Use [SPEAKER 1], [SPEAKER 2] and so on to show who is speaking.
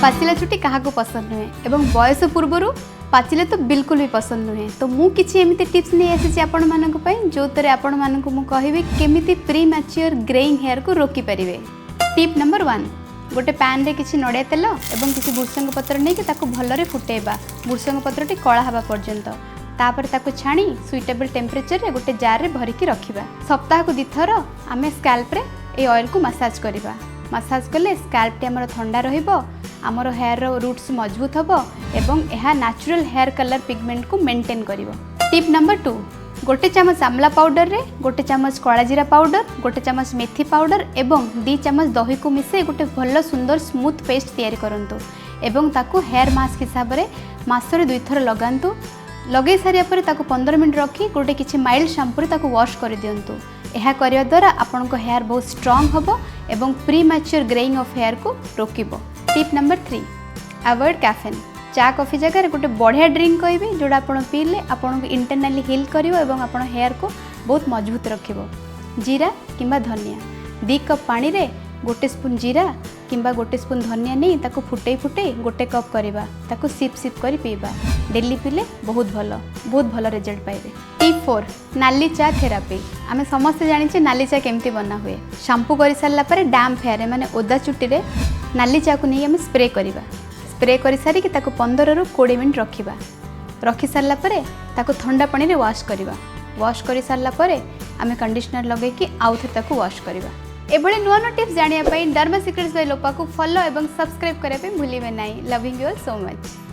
[SPEAKER 1] पाचिला चुटी क्या पसंद नुहे एवं बयस पूर्वर पाचिले तो बिल्कुल भी पसंद नुहे। तो मुझे एमती टिप्स नहीं आसी आपण मानी जो थे आपण मानक मुझे केमी प्री मैच्योर ग्रेइंग हेयर को रोकी पारे। टिप नंबर 1 गोटे पैन रे किसी नड़िया तेल और किसी भुर्संग पत्र नहीं भलरे फुटेबा भुर्संग पत्रटी कला हवा पर्यंत तापर ताको छाणी सुइटेबल टेम्परेचर रे गोटे जार रे भरिकी रखिबा। सप्ताह को 2 थर आमे स्कैल्प रे ए ऑयल को मसाज करिबा। मसाज कले स्कैल्प टी हमर ठंडा रहिबो, हमर हेयर रो रूट्स मजबूत हबो एवं एहा नेचुरल हेयर कलर पिगमेंट को मेंटेन करिवो। टिप नंबर 2 गोटे चामच आमला पाउडर रे गोटे चामच कला जीरा पाउडर गोटे चामच मेथी पाउडर एवं 2 चामच दही को मिसे गोटे भल सुंदर स्मूथ पेस्ट तैयारी करंतु एवं ताको हेयर मास्क हिसाब रे मासरे 2 थर लगांतु। लगे सारिया पर ताको 15 मिनट रखी गोटे किछि माइल्ड शैम्पू रे ताको वॉश कर दियंतु। एहा करिया द्वारा आपनको हेयर बहुत स्ट्रांग हबो एवं premature greying of hair को रोकिबो। Tip number 3 avoid caffeine. चा कॉफी जगह गोटे बढ़िया ड्रिंक कहबे जोड़ा आपण पीले आपन इंटरनली हील करिवो एवं आपण हेयर को बहुत मजबूत रखिबो। जीरा किंबा धनिया 2 कप पानी रे गोटे स्पून जीरा किंबा गोटे स्पून धनिया नहीं ताको फुटे गोटे कप करवा ताको सिप सिप करी पीबा। डेली पीले बहुत भल रिजल्ट पाइबे। टिप 4 नाली चा थेरापी। आमे समस्त जानिचे नाली चा केमती बना हुए। शैम्पू कर सारा पर डैम्प हेयर माने ओदा चुटी रे नाली चा को नहीं आमे स्प्रे करवा। स्प्रे कर सारी कि ताको 15 रु 20 मिनट रखिबा। रखी सारा पर ताको ठंडा पानी रे वॉश करवा। वॉश कर सारा पर आमे कंडीशनर लगे कि आउ थे ताको वॉश करवा। एभले नुआ नुआ टिप्स जानिया पई डर्मा सीक्रेट्स बाय लोपा को फॉलो एवं सब्सक्राइब करबे भूलिबे नाही। Loving you all so much.